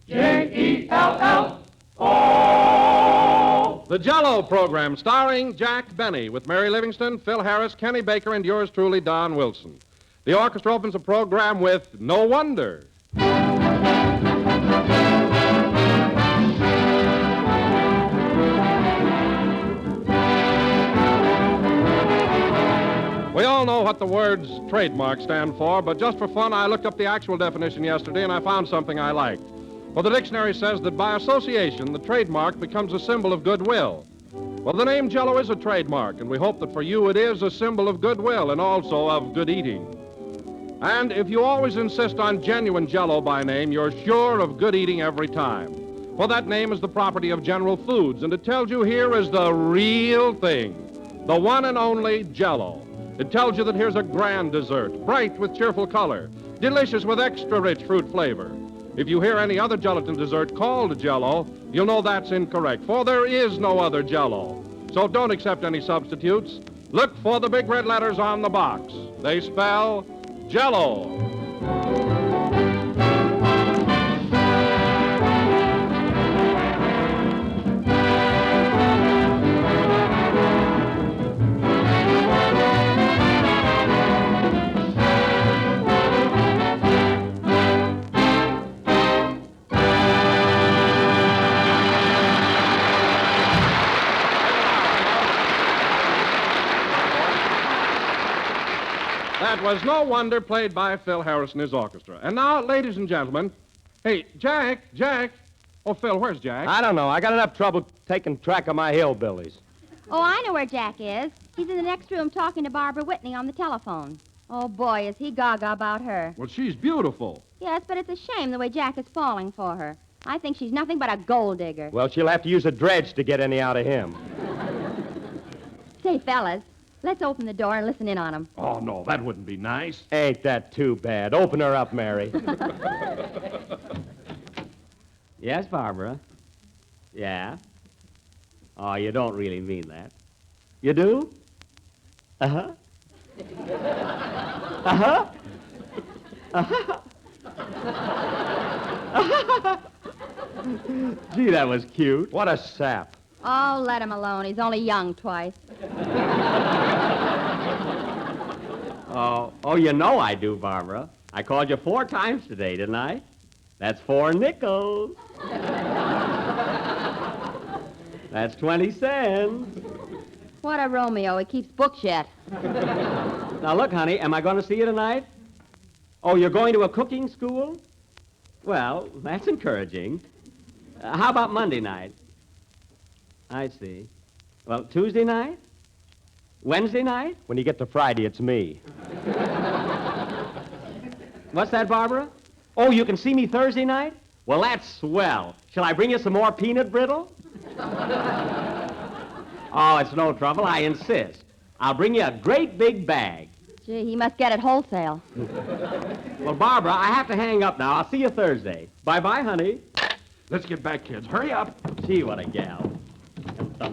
J-E-L-L-O. The Jell-O program starring Jack Benny with Mary Livingston, Phil Harris, Kenny Baker, and yours truly, Don Wilson. The orchestra opens the program with No Wonder. We all know what the words trademark stand for, but just for fun, I looked up the actual definition yesterday and I found something I liked. Well, the dictionary says that by association, the trademark becomes a symbol of goodwill. Well, the name Jell-O is a trademark, and we hope that for you it is a symbol of goodwill and also of good eating. And if you always insist on genuine Jell-O by name, you're sure of good eating every time. Well, that name is the property of General Foods, and it tells you here is the real thing, the one and only Jell-O. It tells you that here's a grand dessert, bright with cheerful color, delicious with extra rich fruit flavor. If you hear any other gelatin dessert called Jell-O, you'll know that's incorrect, for there is no other Jell-O. So don't accept any substitutes. Look for the big red letters on the box. They spell Jell-O. That was No Wonder, played by Phil Harris and his orchestra. And now, ladies and gentlemen, hey, Jack. Oh, Phil, where's Jack? I don't know. I got enough trouble taking track of my hillbillies. Oh, I know where Jack is. He's in the next room talking to Barbara Whitney on the telephone. Oh, boy, is he gaga about her. Well, she's beautiful. Yes, but it's a shame the way Jack is falling for her. I think she's nothing but a gold digger. Well, she'll have to use a dredge to get any out of him. Say, fellas, let's open the door and listen in on him. Oh, no, that wouldn't be nice. Ain't that too bad? Open her up, Mary. Yes, Barbara. Yeah? Oh, you don't really mean that. You do? Uh-huh. Uh-huh. Uh-huh. Gee, that was cute. What a sap. Oh, let him alone. He's only young twice. Oh, you know I do, Barbara. I called you 4 times today, didn't I? That's 4 nickels. That's 20 cents. What a Romeo. He keeps books yet. Now, look, honey, am I going to see you tonight? Oh, you're going to a cooking school? Well, that's encouraging. How about Monday night? I see. Well, Tuesday night? Wednesday night? When you get to Friday, it's me. What's that, Barbara? Oh, you can see me Thursday night? Well, that's swell. Shall I bring you some more peanut brittle? Oh, it's no trouble. I insist. I'll bring you a great big bag. Gee, he must get it wholesale. Well, Barbara, I have to hang up now. I'll see you Thursday. Bye-bye, honey. Let's get back, kids. Hurry up. Gee, what a gal. I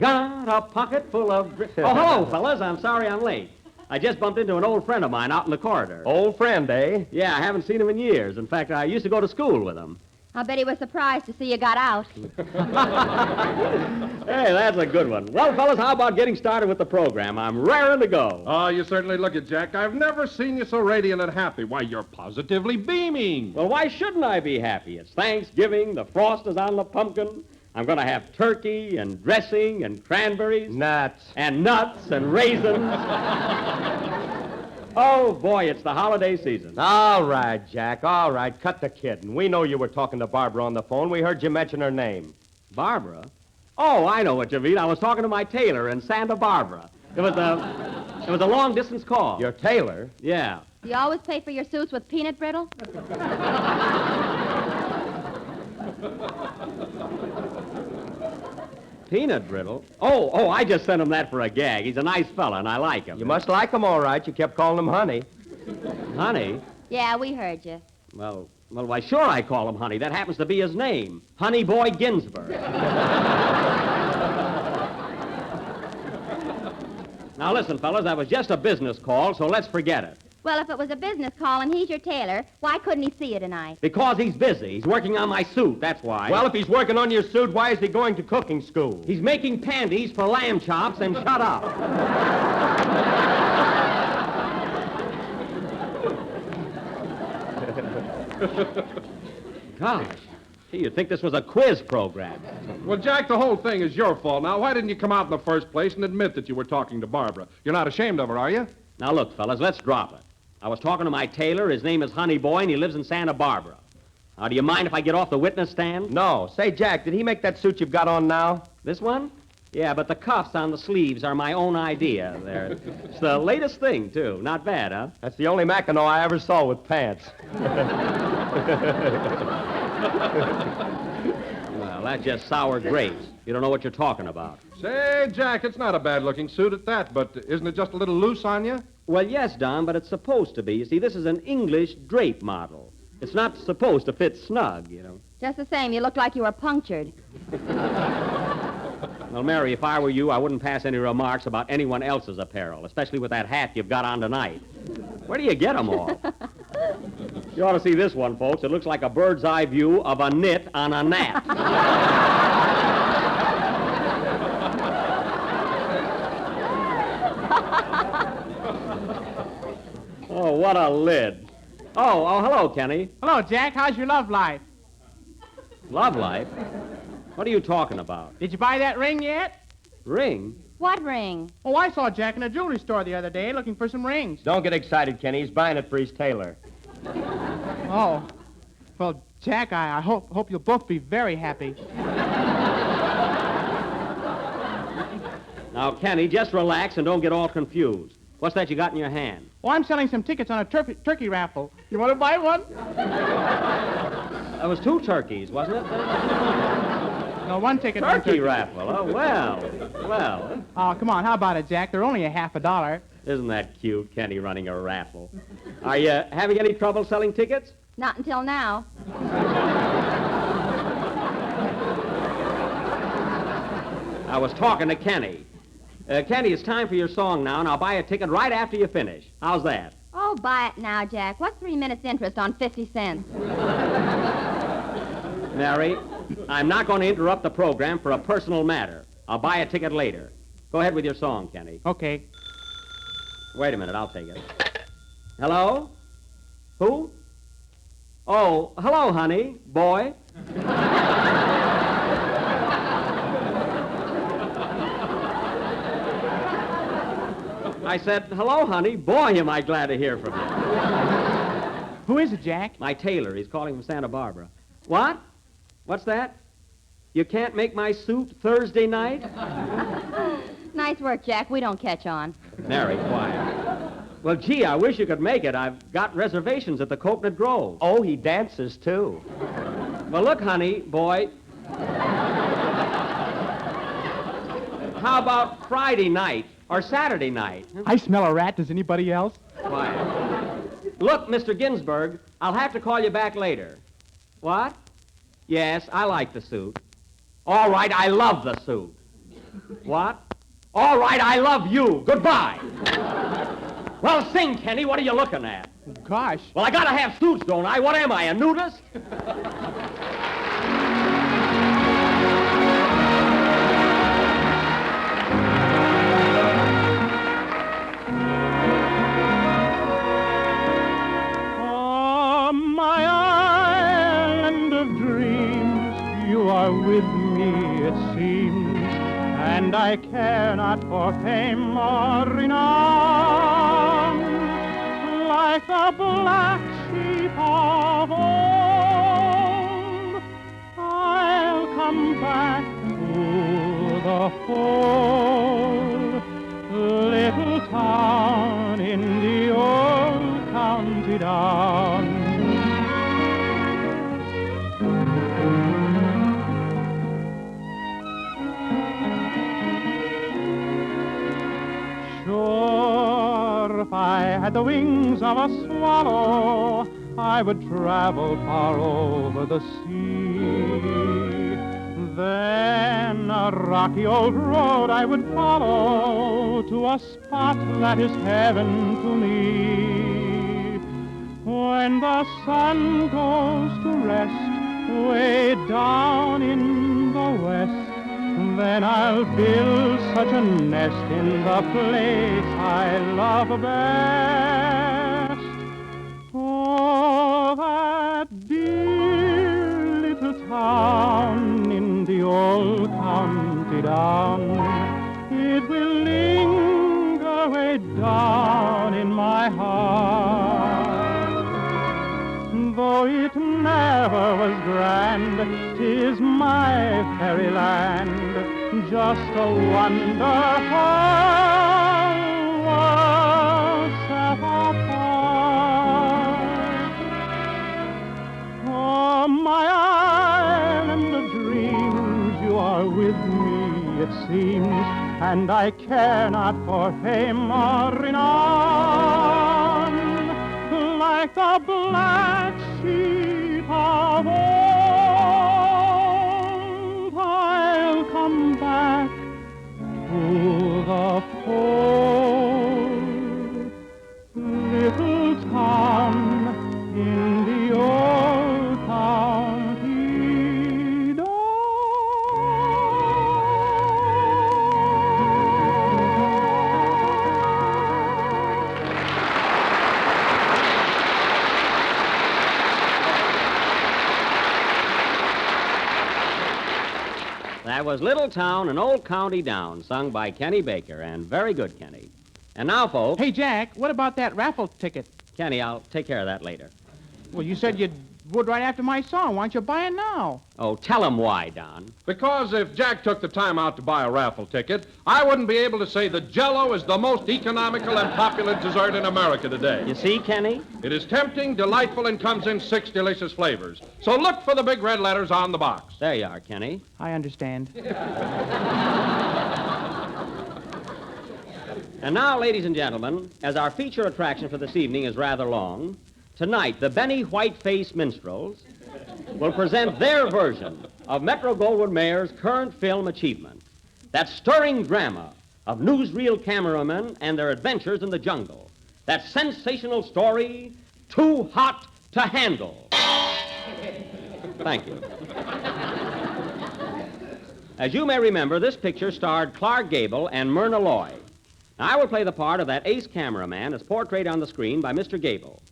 got a pocket full of... Oh, hello, fellas. I'm sorry I'm late. I just bumped into an old friend of mine out in the corridor. Old friend, eh? Yeah, I haven't seen him in years. In fact, I used to go to school with him. I bet he was surprised to see you got out. Hey, that's a good one. Well, fellas, how about getting started with the program? I'm raring to go. Oh, you certainly look it, Jack. I've never seen you so radiant and happy. Why, you're positively beaming. Well, why shouldn't I be happy? It's Thanksgiving. The frost is on the pumpkin. I'm going to have turkey and dressing and cranberries. Nuts. And nuts and raisins. Oh, boy, it's the holiday season. All right, Jack, all right. Cut the kidding. We know you were talking to Barbara on the phone. We heard you mention her name. Barbara? Oh, I know what you mean. I was talking to my tailor in Santa Barbara. It was a long-distance call. Your tailor? Yeah. Do you always pay for your suits with peanut brittle? Peanut brittle? Oh, I just sent him that for a gag. He's a nice fella, and I like him. You must like him, all right. You kept calling him Honey. Honey? Yeah, we heard you. Well, why, sure I call him Honey. That happens to be his name. Honey Boy Ginsburg. Now, listen, fellas, that was just a business call, so let's forget it. Well, if it was a business call and he's your tailor, why couldn't he see you tonight? Because he's busy. He's working on my suit, that's why. Well, if he's working on your suit, why is he going to cooking school? He's making panties for lamb chops, and shut up. Gosh, gee, you'd think this was a quiz program. Well, Jack, the whole thing is your fault. Now, why didn't you come out in the first place and admit that you were talking to Barbara? You're not ashamed of her, are you? Now, look, fellas, let's drop it. I was talking to my tailor. His name is Honey Boy, and he lives in Santa Barbara. Now, do you mind if I get off the witness stand? No. Say, Jack, did he make that suit you've got on now? This one? Yeah, but the cuffs on the sleeves are my own idea. It's the latest thing, too. Not bad, huh? That's the only Mackinac I ever saw with pants. Well, that's just sour grapes. You don't know what you're talking about. Say, Jack, it's not a bad-looking suit at that, but isn't it just a little loose on you? Well, yes, Don, but it's supposed to be. You see, this is an English drape model. It's not supposed to fit snug, you know. Just the same, you look like you were punctured. Well, Mary, if I were you, I wouldn't pass any remarks about anyone else's apparel, especially with that hat you've got on tonight. Where do you get them all? You ought to see this one, folks. It looks like a bird's eye view of a knit on a gnat. Oh, what a lid. Oh, hello, Kenny. Hello, Jack. How's your love life? Love life? What are you talking about? Did you buy that ring yet? Ring? What ring? Oh, I saw Jack in a jewelry store the other day looking for some rings. Don't get excited, Kenny. He's buying it for his tailor. Oh. Well, Jack, I hope you'll both be very happy. Now, Kenny, just relax and don't get all confused. What's that you got in your hand? Oh, I'm selling some tickets on a turkey raffle. You want to buy one? That was 2 turkeys, wasn't it? No, one ticket. Turkey raffle. Oh, well. Oh, come on. How about it, Jack? They're only a half $1. Isn't that cute, Kenny running a raffle? Are you having any trouble selling tickets? Not until now. I was talking to Kenny. Kenny, it's time for your song now, and I'll buy a ticket right after you finish. How's that? Oh, buy it now, Jack. What's 3 minutes interest on 50 cents? Mary, I'm not going to interrupt the program for a personal matter. I'll buy a ticket later. Go ahead with your song, Kenny. Okay. Wait a minute, I'll take it. Hello? Who? Oh, hello, honey. Boy. I said, hello, honey. Boy, am I glad to hear from you. Who is it, Jack? My tailor. He's calling from Santa Barbara. What? What's that? You can't make my suit Thursday night? Nice work, Jack. We don't catch on. Mary, quiet. Well, gee, I wish you could make it. I've got reservations at the Coconut Grove. Oh, he dances, too. Well, look, honey, boy. How about Friday night or Saturday night? I smell a rat. Does anybody else? Quiet. Look, Mr. Ginsburg, I'll have to call you back later. What? Yes, I like the suit. All right, I love the suit. What? All right, I love you. Goodbye. Well, sing, Kenny. What are you looking at? Gosh. Well, I gotta have suits, don't I? What am I, a nudist? On my island of dreams, you are with me, it seems, and I care not for fame or renown. Like the black sheep of old, I'll come back to the fold, little town in the old county down. Sure, if I had the wings of a swallow, I would travel far over the sea. Then a rocky old road I would follow to a spot that is heaven to me. When the sun goes to rest way down in the west, then I'll build such a nest in the place I love best. Oh, that dear little town in the old county down, it will linger way down in my heart. Though it never was grand, 'tis my fairyland, just a wonderful world set apart. Oh, my island of dreams, you are with me, it seems, and I care not for fame or renown. Like the black sheep of old, I'll come back to the fold. Little town in the old county down. That was Little Town and Old County Down, sung by Kenny Baker, and very good, Kenny. And now, folks... Hey, Jack, what about that raffle ticket? Kenny, I'll take care of that later. Well, you said you would right after my song. Why don't you buy it now? Oh, tell him why, Don. Because if Jack took the time out to buy a raffle ticket, I wouldn't be able to say that Jell-O is the most economical and popular dessert in America today. You see, Kenny? It is tempting, delightful, and comes in 6 delicious flavors. So look for the big red letters on the box. There you are, Kenny. I understand. And now, ladies and gentlemen, as our feature attraction for this evening is rather long, tonight the Benny Whiteface Minstrels will present their version of Metro-Goldwyn-Mayer's current film achievement, that stirring drama of newsreel cameramen and their adventures in the jungle, that sensational story, Too Hot to Handle. Thank you. As you may remember, this picture starred Clark Gable and Myrna Loy. Now, I will play the part of that ace cameraman as portrayed on the screen by Mr. Gable.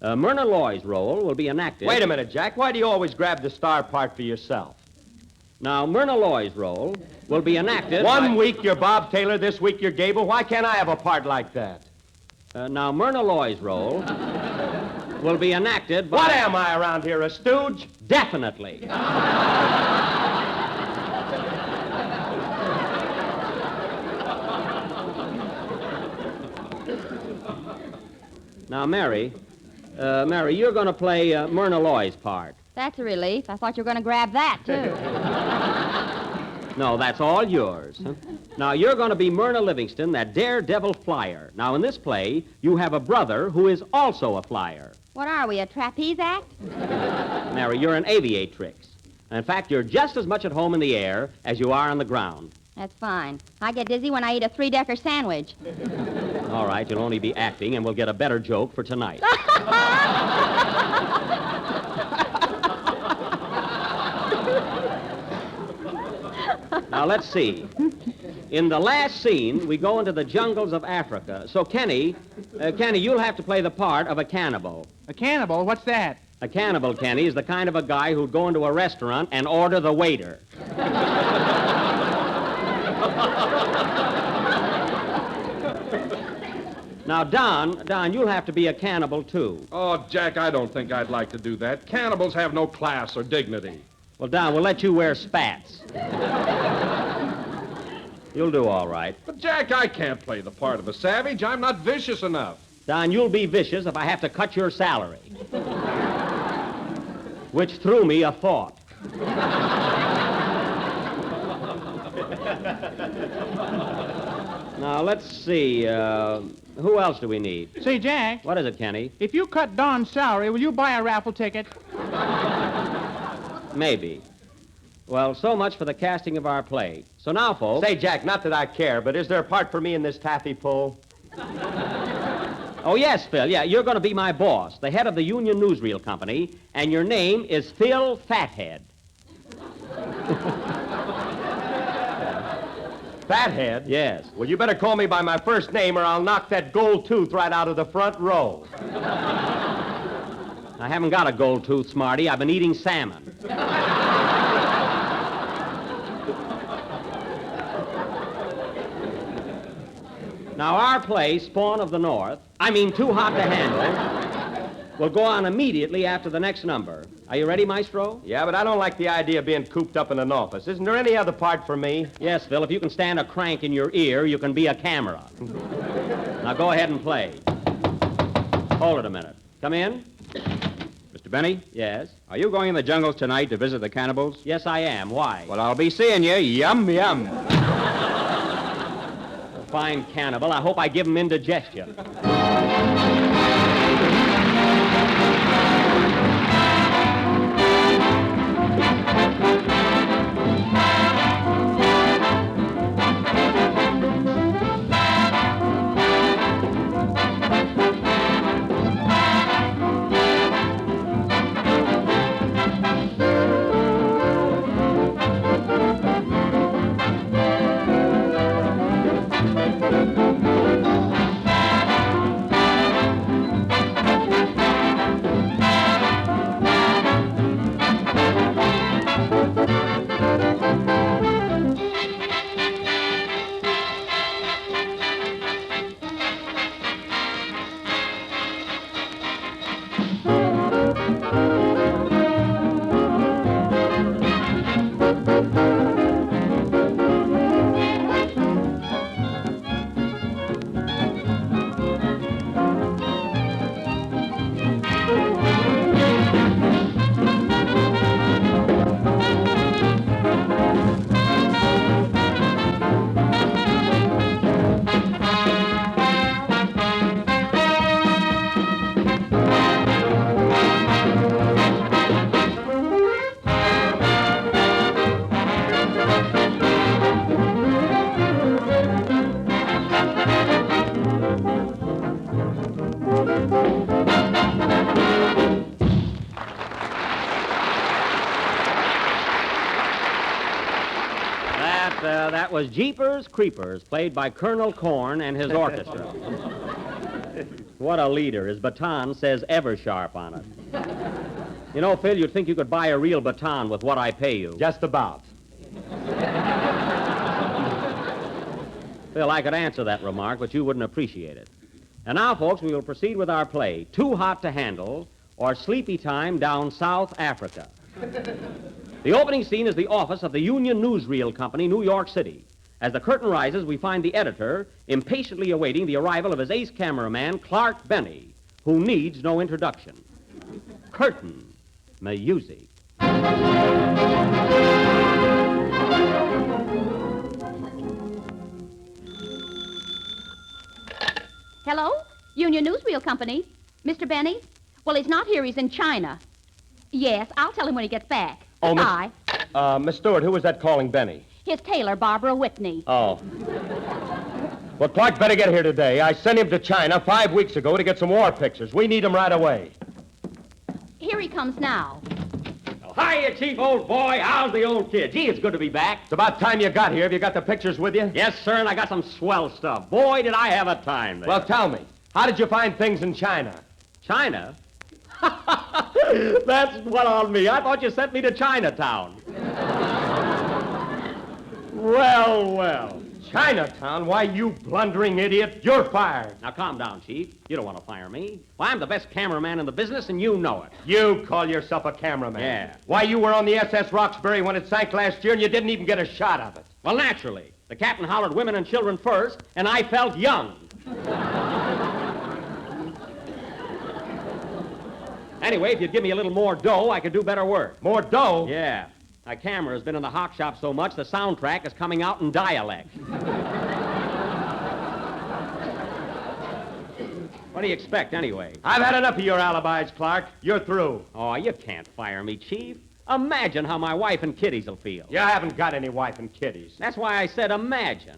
Myrna Loy's role will be enacted... Wait a minute, Jack. Why do you always grab the star part for yourself? Now, Myrna Loy's role will be enacted... One week you're Bob Taylor, this week you're Gable. Why can't I have a part like that? Now, Myrna Loy's role will be enacted by... What am I around here, a stooge? Definitely. Now, Mary, you're going to play Myrna Loy's part. That's a relief. I thought you were going to grab that, too. No, that's all yours. Now, you're going to be Myrna Livingston, that daredevil flyer. Now, in this play, you have a brother who is also a flyer. What are we, a trapeze act? Mary, you're an aviatrix. In fact, you're just as much at home in the air as you are on the ground. That's fine. I get dizzy when I eat a 3-decker sandwich. All right, you'll only be acting, and we'll get a better joke for tonight. Now, let's see. In the last scene, we go into the jungles of Africa. So, Kenny, you'll have to play the part of a cannibal. A cannibal? What's that? A cannibal, Kenny, is the kind of a guy who'd go into a restaurant and order the waiter. Now, Don, you'll have to be a cannibal, too. Oh, Jack, I don't think I'd like to do that. Cannibals have no class or dignity. Well, Don, we'll let you wear spats. You'll do all right. But, Jack, I can't play the part of a savage. I'm not vicious enough. Don, you'll be vicious if I have to cut your salary. Which threw me a thought. Now, let's see. Who else do we need? Say, Jack, What is it, Kenny? if you cut Don's salary, will you buy a raffle ticket? Maybe. Well, so much for the casting of our play. So now, folks... Say, Jack, not that I care, but is there a part for me in this taffy pull? Oh, yes, Phil. Yeah, you're going to be my boss, the head of the Union Newsreel Company, and your name is Phil Fathead. Fathead? Yes. Well, you better call me by my first name or I'll knock that gold tooth right out of the front row. I haven't got a gold tooth, Smarty. I've been eating salmon. Now, our play, Spawn of the North, Too Hot to Handle, will go on immediately after the next number. Are you ready, Maestro? Yeah, but I don't like the idea of being cooped up in an office. Isn't there any other part for me? Yes, Phil. If you can stand a crank in your ear, you can be a camera. Now, go ahead and play. Hold it a minute. Come in. Mr. Benny, Yes? are you going in the jungles tonight to visit the cannibals? Yes, I am. Why? Well, I'll be seeing you. Yum, yum. Fine cannibal. I hope I give him indigestion. That was Jeepers Creepers, played by Colonel Corn and his orchestra. What a leader. His baton says Eversharp on it. You know, Phil, you'd think you could buy a real baton with what I pay you. Just about. Phil, I could answer that remark, but you wouldn't appreciate it. And now, folks, we will proceed with our play, Too Hot to Handle, or Sleepy Time Down South Africa. The opening scene is the office of the Union Newsreel Company, New York City. As the curtain rises, we find the editor impatiently awaiting the arrival of his ace cameraman, Clark Benny, who needs no introduction. Curtain music. Hello? Union Newsreel Company. Mr. Benny? Well, he's not here. He's in China. Yes, I'll tell him when he gets back. Oh, Goodbye. Miss Stewart, who was that calling Benny? His tailor, Barbara Whitney. Oh. Well, Clark better get here today. I sent him to China 5 weeks ago to get some war pictures. We need him right away. Here he comes now. Oh, hiya, Chief, old boy. How's the old kid? Gee, it's good to be back. It's about time you got here. Have you got the pictures with you? Yes, sir, and I got some swell stuff. Boy, did I have a time there. Well, tell me, how did you find things in China? China? That's what on me. I thought you sent me to Chinatown. Well. Chinatown? Why, you blundering idiot. You're fired. Now, calm down, Chief. You don't want to fire me. Why, I'm the best cameraman in the business, and you know it. You call yourself a cameraman? Yeah. Why, you were on the SS Roxbury when it sank last year, and you didn't even get a shot of it. Well, naturally. The captain hollered women and children first, and I felt young. Anyway, if you'd give me a little more dough, I could do better work. More dough? Yeah. My camera has been in the hock shop so much, the soundtrack is coming out in dialect. What do you expect, anyway? I've had enough of your alibis, Clark. You're through. Oh, you can't fire me, Chief. Imagine how my wife and kiddies will feel. You haven't got any wife and kiddies. That's why I said imagine.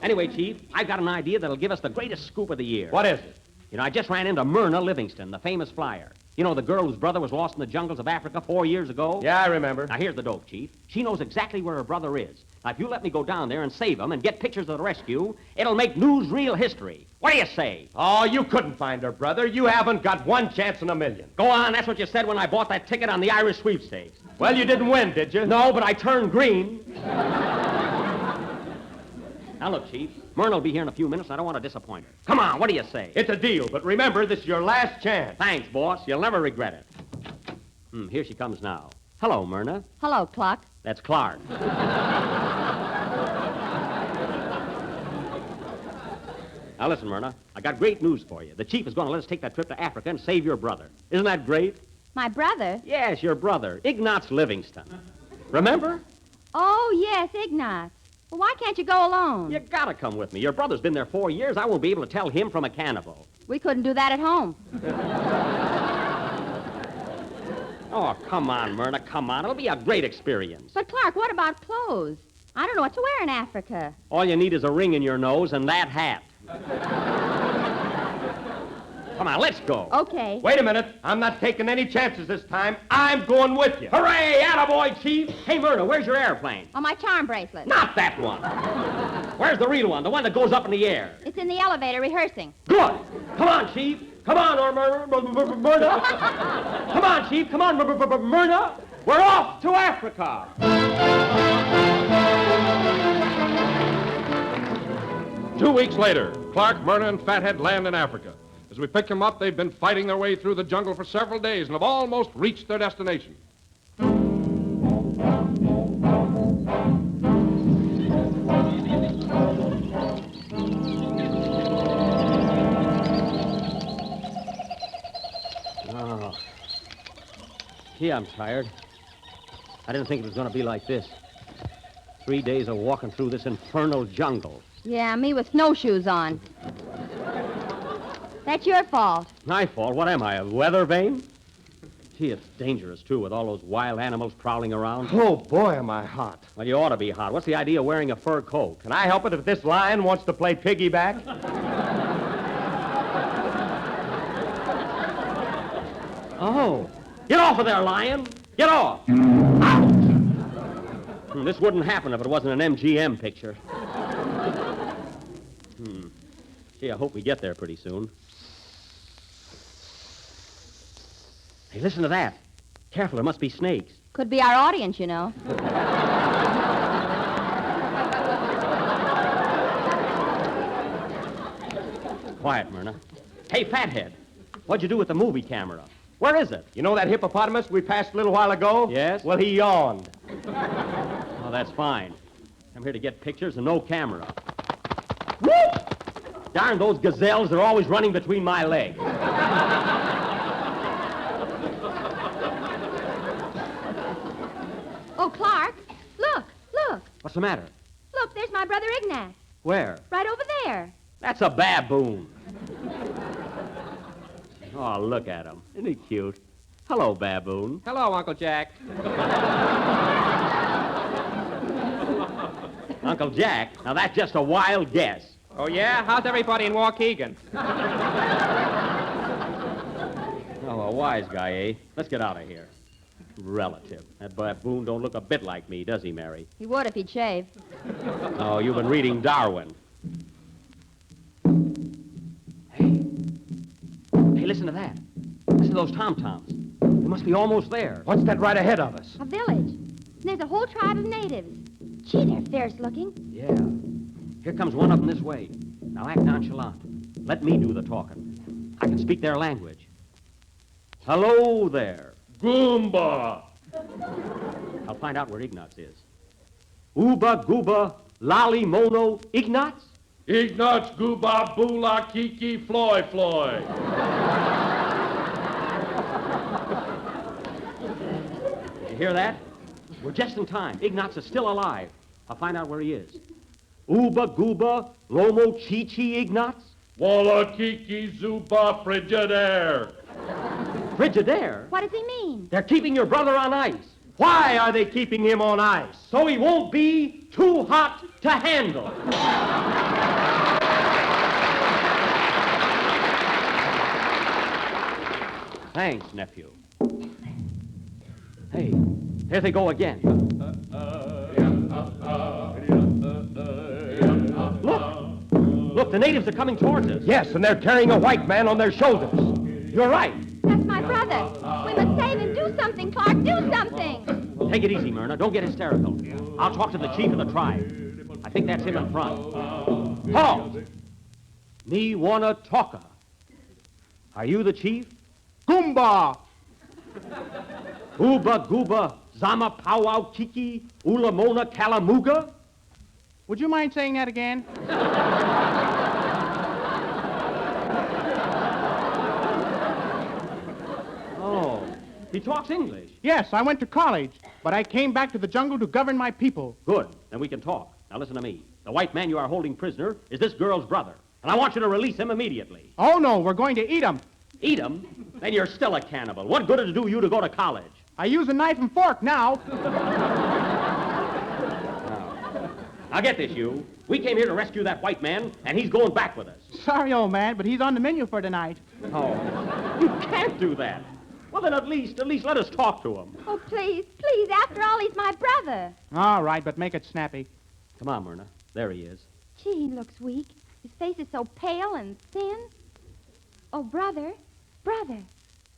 Anyway, Chief, I've got an idea that'll give us the greatest scoop of the year. What is it? You know, I just ran into Myrna Livingston, the famous flyer. You know, the girl whose brother was lost in the jungles of Africa 4 years ago? Yeah, I remember. Now, here's the dope, Chief. She knows exactly where her brother is. Now, if you let me go down there and save him and get pictures of the rescue, it'll make newsreel history. What do you say? Oh, you couldn't find her, brother. You haven't got one chance in a million. Go on, that's what you said when I bought that ticket on the Irish sweepstakes. Well, you didn't win, did you? No, but I turned green. Now, look, Chief, Myrna will be here in a few minutes, and I don't want to disappoint her. Come on, what do you say? It's a deal, but remember, this is your last chance. Thanks, boss. You'll never regret it. Here she comes now. Hello, Myrna. Hello, Clark. That's Clark. Now, listen, Myrna, I got great news for you. The chief is going to let us take that trip to Africa and save your brother. Isn't that great? My brother? Yes, your brother, Ignaz Livingston. Remember? Oh, yes, Ignaz. Well, why can't you go alone? You gotta come with me. Your brother's been there 4 years. I won't be able to tell him from a cannibal. We couldn't do that at home. Oh, come on, Myrna, come on. It'll be a great experience. But, Clark, what about clothes? I don't know what to wear in Africa. All you need is a ring in your nose and that hat. Come on, let's go. Okay. Wait a minute. I'm not taking any chances this time. I'm going with you. Hooray! Attaboy, Chief! Hey, Myrna, where's your airplane? Oh, my charm bracelet. Not that one. Where's the real one, the one that goes up in the air? It's in the elevator rehearsing. Good. Come on, Chief. Come on, Myrna. Come on, Chief. Come on, Myrna. We're off to Africa. 2 weeks later, Clark, Myrna, and Fathead land in Africa. As we pick them up, they've been fighting their way through the jungle for several days and have almost reached their destination. Oh. Gee, I'm tired. I didn't think it was going to be like this. 3 days of walking through this infernal jungle. Yeah, me with snowshoes on. That's your fault. My fault? What am I, a weather vane? Gee, it's dangerous, too, with all those wild animals prowling around. Oh, boy, am I hot. Well, you ought to be hot. What's the idea of wearing a fur coat? Can I help it if this lion wants to play piggyback? Oh. Get off of there, lion. Get off. Ouch. This wouldn't happen if it wasn't an MGM picture. Gee, I hope we get there pretty soon. Hey, listen to that. Careful, there must be snakes. Could be our audience, you know. Quiet, Myrna. Hey, Fathead, what'd you do with the movie camera? Where is it? You know that hippopotamus we passed a little while ago? Yes? Well, he yawned. Oh, that's fine. I'm here to get pictures and no camera. Whoop! Darn those gazelles, they're always running between my legs. Oh, Clark, look. What's the matter? Look, there's my brother Ignaz. Where? Right over there. That's a baboon. Oh, look at him. Isn't he cute? Hello, baboon. Hello, Uncle Jack. Uncle Jack? Now, that's just a wild guess. Oh, yeah? How's everybody in Waukegan? Oh, a wise guy, eh? Let's get out of here. Relative. That baboon don't look a bit like me, does he, Mary? He would if he'd shave. Oh, you've been reading Darwin. Hey, listen to that. Listen to those tom-toms. We must be almost there. What's that right ahead of us? A village. And there's a whole tribe of natives. Gee, they're fierce looking. Yeah. Here comes one of them this way. Now act nonchalant. Let me do the talking. I can speak their language. Hello there. Goomba. I'll find out where Ignaz is. Uba, Gooba, Lolly, Mono, Ignaz? Ignaz Gooba Bula Kiki Floy Floy. You hear that? We're just in time. Ignaz is still alive. I'll find out where he is. Uba, Gooba, Lomo, Chi-Chi, Ignaz? Walla Kiki Zuba Frigidaire. Frigidaire? What does he mean? They're keeping your brother on ice. Why are they keeping him on ice? So he won't be too hot to handle. Thanks, nephew. Hey, there they go again. Look, the natives are coming towards us. Yes, and they're carrying a white man on their shoulders. You're right. That's my brother. We must save him. Do something, Clark. Do something. Take it easy, Myrna. Don't get hysterical. I'll talk to the chief of the tribe. I think that's him in front. Halt! Me wanna talker. Are you the chief? Goomba! Uba Gooba Zama Powwow Kiki Ulamona Kalamuga? Would you mind saying that again? Oh, he talks English. Yes, I went to college, but I came back to the jungle to govern my people. Good, then we can talk. Now listen to me. The white man you are holding prisoner is this girl's brother, and I want you to release him immediately. Oh, no, we're going to eat him. Eat him? Then you're still a cannibal. What good did it do you to go to college? I use a knife and fork now. Now get this, you. We came here to rescue that white man, and he's going back with us. Sorry, old man, but he's on the menu for tonight. Oh, you can't do that. Well, then at least let us talk to him. Oh, please, please. After all, he's my brother. All right, but make it snappy. Come on, Myrna. There he is. Gee, he looks weak. His face is so pale and thin. Oh, brother.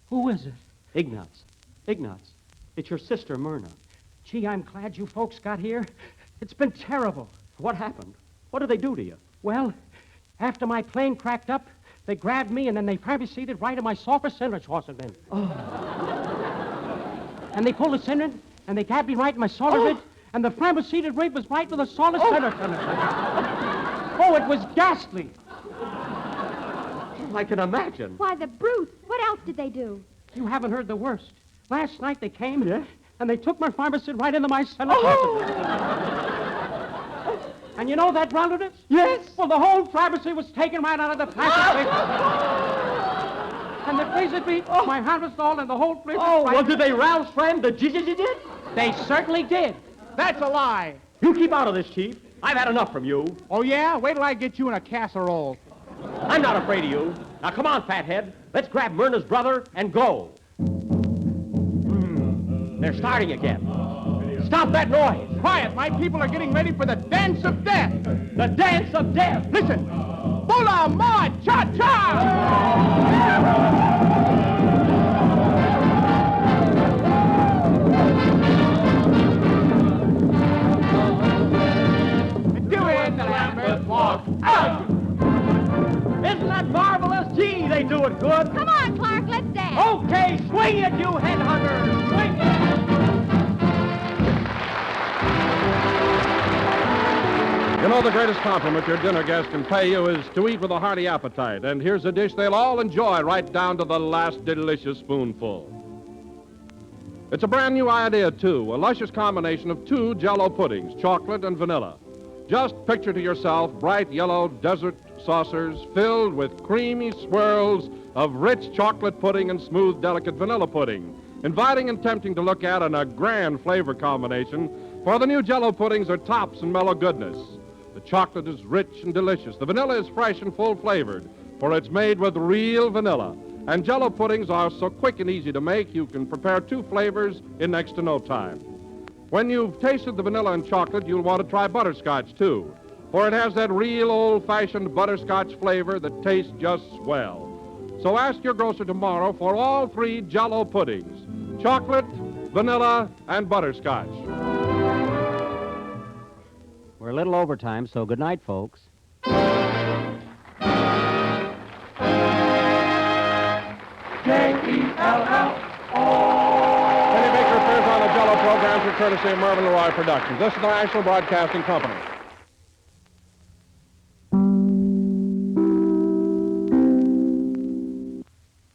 Who is it? Ignatz. It's your sister, Myrna. Gee, I'm glad you folks got here. It's been terrible. What happened? What did they do to you? Well, after my plane cracked up, they grabbed me and then they seated right in my sulfur sandwich horse and men. Oh. And they pulled the center and they grabbed me right in my solid rib, and the seated rib was right with the solid center. Oh, it was ghastly. I can imagine. Why, the brutes. What else did they do? You haven't heard the worst. Last night they came and they took my pharmacist right into my center. And you know that relatives? Yes. Well, the whole pharmacy was taken right out of the plastic. And the freezer beat my harvestall and the whole freezer. Oh, well, did they rouse friend the did? They certainly did. That's a lie. You keep out of this, Chief. I've had enough from you. Oh, yeah? Wait till I get you in a casserole. I'm not afraid of you. Now, come on, fathead. Let's grab Myrna's brother and go. They're starting again. Stop that noise. Quiet. My people are getting ready for the dance of death. The dance of death. Listen. Bula ma cha-cha! Do it, the Lambert walk out. Isn't that marvelous? Gee, they do it good. Come on, Clark, let's dance. Okay, swing it, you headhunter. Swing it. You know, the greatest compliment your dinner guest can pay you is to eat with a hearty appetite. And here's a dish they'll all enjoy right down to the last delicious spoonful. It's a brand new idea, too. A luscious combination of two Jell-O puddings, chocolate and vanilla. Just picture to yourself bright yellow desert saucers filled with creamy swirls of rich chocolate pudding and smooth, delicate vanilla pudding. Inviting and tempting to look at and a grand flavor combination, for the new Jell-O puddings are tops and mellow goodness. The chocolate is rich and delicious. The vanilla is fresh and full-flavored, for it's made with real vanilla. And Jell-O puddings are so quick and easy to make, you can prepare two flavors in next to no time. When you've tasted the vanilla and chocolate, you'll want to try butterscotch, too, for it has that real old-fashioned butterscotch flavor that tastes just swell. So ask your grocer tomorrow for all three Jell-O puddings, chocolate, vanilla, and butterscotch. We're a little overtime, so good night, folks. Penny Baker appears on the Jell-O programs for courtesy of Marvin Leroy Productions. This is the National Broadcasting Company.